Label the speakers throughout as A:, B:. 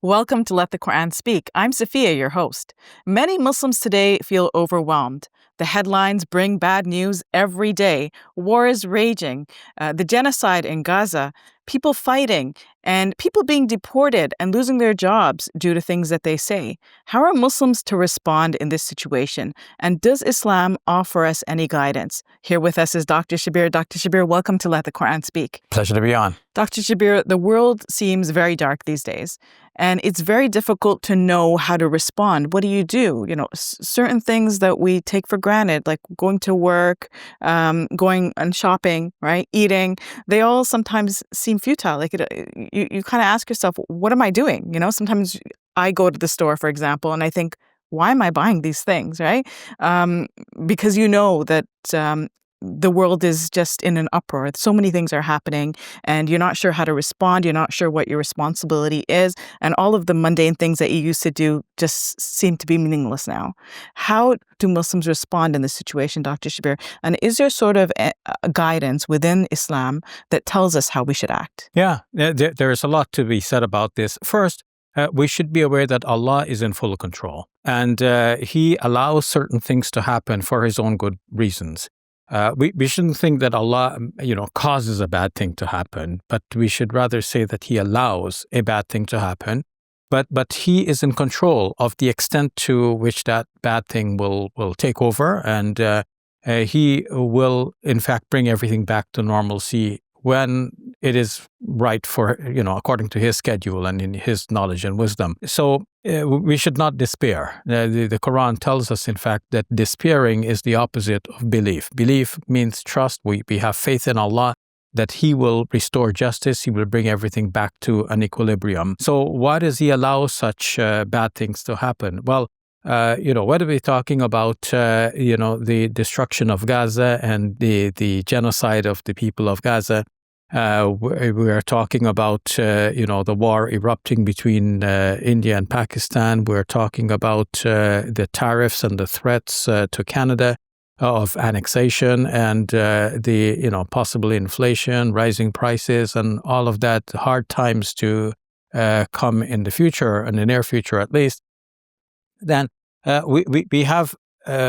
A: Welcome to Let the Quran Speak. I'm Safiyyah, your host. Many Muslims today feel overwhelmed. The headlines bring bad news every day. War is raging, the genocide in Gaza, people fighting, and people being deported and losing their jobs due to things that they say. How are Muslims to respond in this situation? And does Islam offer us any guidance? Here with us is Dr. Shabir. Dr. Shabir, welcome to Let the Quran Speak.
B: Pleasure to be on.
A: Dr. Shabir, the world seems very dark these days, and it's very difficult to know how to respond. What do? Certain things that we take for granted, like going to work, going and shopping, right? Eating, they all sometimes seem futile. You kind of ask yourself, what am I doing? Sometimes I go to the store, for example, and I think, why am I buying these things, right? Because you know that the world is just in an uproar. So many things are happening and you're not sure how to respond. You're not sure what your responsibility is. And all of the mundane things that you used to do just seem to be meaningless now. How do Muslims respond in this situation, Dr. Shabir? And is there sort of a guidance within Islam that tells us how we should act?
B: Yeah, there is a lot to be said about this. First, we should be aware that Allah is in full control and He allows certain things to happen for His own good reasons. We shouldn't think that Allah, causes a bad thing to happen, but we should rather say that He allows a bad thing to happen. But He is in control of the extent to which that bad thing will take over, and He will, in fact, bring everything back to normalcy when it is right for, according to His schedule and in His knowledge and wisdom. So we should not despair. The Quran tells us, in fact, that despairing is the opposite of belief. Belief means trust. We have faith in Allah that He will restore justice. He will bring everything back to an equilibrium. So why does He allow such bad things to happen? Well, whether we're talking about, the destruction of Gaza and the genocide of the people of Gaza, we are talking about, the war erupting between India and Pakistan. We're talking about the tariffs and the threats to Canada of annexation and the possible inflation, rising prices, and all of that, hard times to come in the future, in the near future at least. Then we have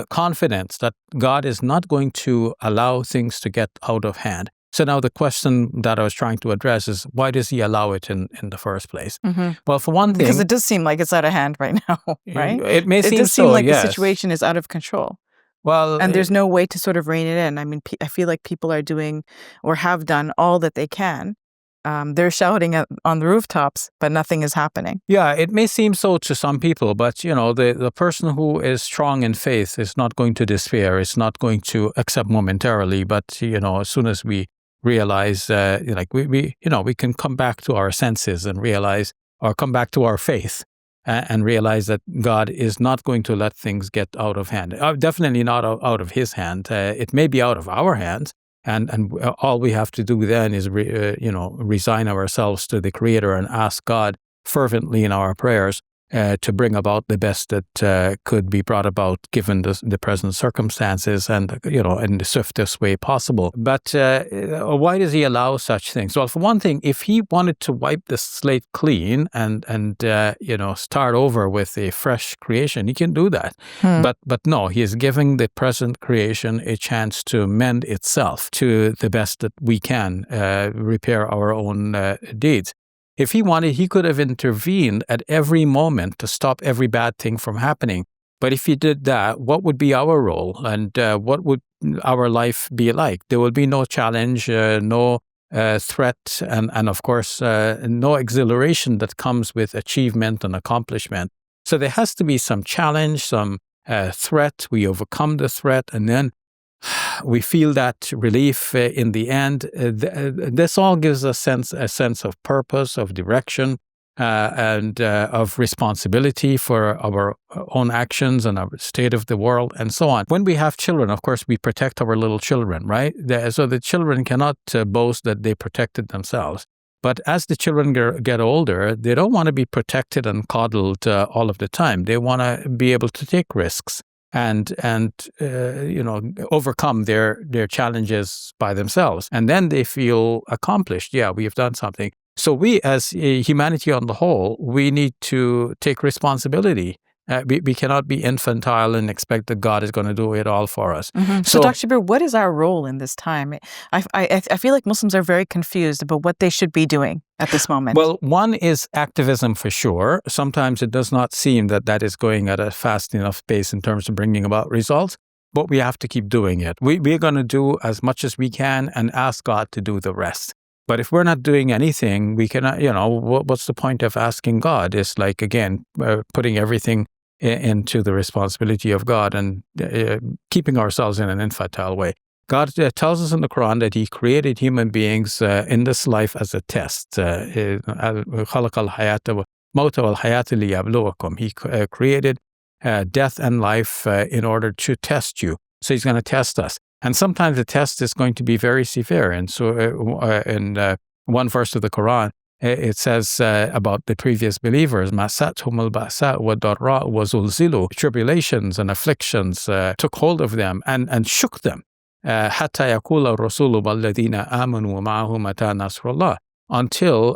B: confidence that God is not going to allow things to get out of hand. So now the question that I was trying to address is, why does He allow it in the first place?
A: Mm-hmm.
B: Well, for one thing...
A: Because it does seem like it's out of hand right now, right?
B: It
A: does seem like
B: yes.
A: The situation is out of control.
B: Well,
A: and there's no way to sort of rein it in. I mean, I feel like people are doing or have done all that they can. They're shouting on the rooftops, but nothing is happening.
B: Yeah, it may seem so to some people, but, the person who is strong in faith is not going to despair. It's not going to accept momentarily. But, as soon as we realize, we can come back to our senses and realize, or come back to our faith and realize that God is not going to let things get out of hand. Definitely not out of His hand. It may be out of our hands. And all we have to do then is, resign ourselves to the Creator and ask God fervently in our prayers to bring about the best that could be brought about given the present circumstances and, in the swiftest way possible. But why does He allow such things? Well, for one thing, if He wanted to wipe the slate clean and start over with a fresh creation, He can do that. But no, He is giving the present creation a chance to mend itself to the best that we can, repair our own deeds. If He wanted, He could have intervened at every moment to stop every bad thing from happening. But if He did that, what would be our role and what would our life be like? There would be no challenge, no threat, and of course, no exhilaration that comes with achievement and accomplishment. So there has to be some challenge, some threat. We overcome the threat, and then we feel that relief in the end. This all gives us a sense of purpose, of direction, and of responsibility for our own actions and our state of the world and so on. When we have children, of course, we protect our little children, right? So the children cannot boast that they protected themselves. But as the children get older, they don't want to be protected and coddled all of the time. They want to be able to take risks and overcome their challenges by themselves. And then they feel accomplished. Yeah, we have done something. So we, as humanity on the whole, we need to take responsibility. We cannot be infantile and expect that God is going to do it all for us.
A: So, Dr. Shabir, what is our role in this time? I feel like Muslims are very confused about what they should be doing at this moment.
B: Well, one is activism for sure. Sometimes it does not seem that is going at a fast enough pace in terms of bringing about results, but we have to keep doing it. We're going to do as much as we can and ask God to do the rest. But if we're not doing anything, we cannot, what's the point of asking God? It's like, again, putting everything into the responsibility of God and keeping ourselves in an infantile way. God tells us in the Quran that He created human beings in this life as a test. He created death and life in order to test you. So He's going to test us. And sometimes the test is going to be very severe. And so in one verse of the Quran, it says about the previous believers, tribulations and afflictions took hold of them and shook them. Until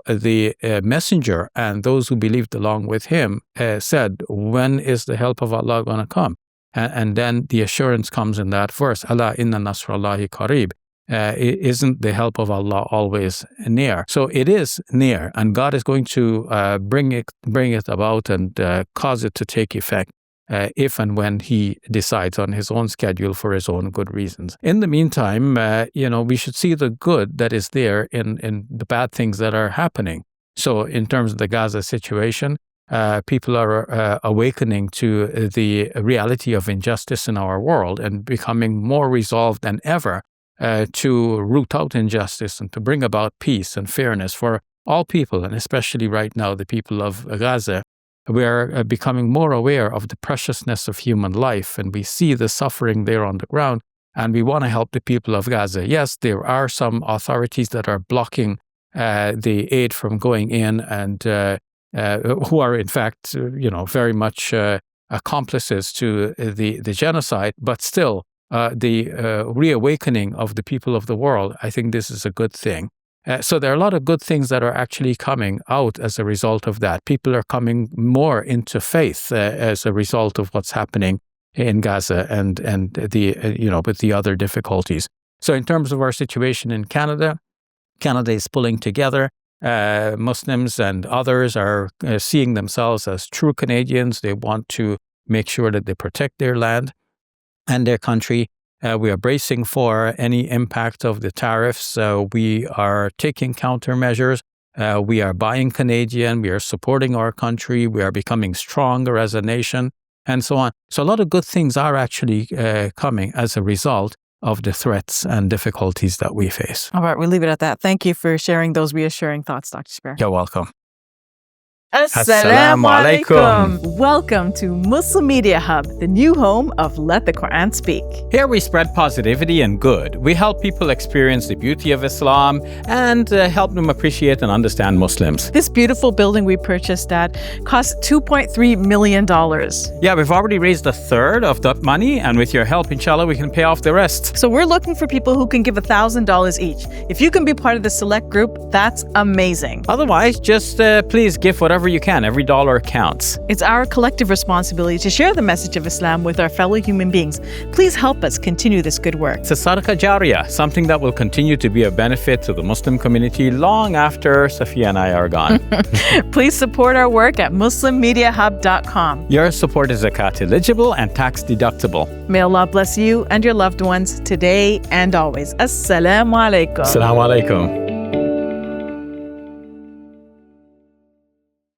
B: the messenger and those who believed along with him said, when is the help of Allah going to come? And then the assurance comes in that verse, Allah inna nasrallahi qareeb. Isn't the help of Allah always near? So it is near, and God is going to bring it about and cause it to take effect if and when He decides on His own schedule for His own good reasons. In the meantime, we should see the good that is there in the bad things that are happening. So in terms of the Gaza situation, people are awakening to the reality of injustice in our world and becoming more resolved than ever to root out injustice and to bring about peace and fairness for all people, and especially right now, the people of Gaza. We are becoming more aware of the preciousness of human life, and we see the suffering there on the ground, and we want to help the people of Gaza. Yes, there are some authorities that are blocking the aid from going in and who are, in fact, very much accomplices to the genocide, but still, the reawakening of the people of the world, I think this is a good thing. So there are a lot of good things that are actually coming out as a result of that. People are coming more into faith as a result of what's happening in Gaza and with the other difficulties. So in terms of our situation in Canada is pulling together. Muslims and others are seeing themselves as true Canadians. They want to make sure that they protect their land and their country. We are bracing for any impact of the tariffs. We are taking countermeasures. We are buying Canadian. We are supporting our country. We are becoming stronger as a nation, and so on. So a lot of good things are actually coming as a result of the threats and difficulties that we face.
A: All right, we'll leave it at that. Thank you for sharing those reassuring thoughts, Dr. Shabir.
B: You're welcome.
A: Assalamu alaikum. Welcome to Muslim Media Hub, the new home of Let the Quran Speak.
B: Here we spread positivity and good. We help people experience the beauty of Islam and help them appreciate and understand Muslims.
A: This beautiful building we purchased at cost $2.3 million.
B: Yeah, we've already raised a third of that money, and with your help, inshallah, we can pay off the rest.
A: So we're looking for people who can give $1,000 each. If you can be part of the select group, that's amazing.
B: Otherwise, just please give whatever you can. Every dollar counts.
A: It's our collective responsibility to share the message of Islam with our fellow human beings. Please help us continue this good work.
B: It's a sadaqah jariyah, something that will continue to be a benefit to the Muslim community long after Safiyyah and I are gone.
A: Please support our work at muslimmediahub.com.
B: Your support is zakat eligible and tax deductible.
A: May Allah bless you and your loved ones today and always. Assalamu alaikum.
B: Assalamu alaikum.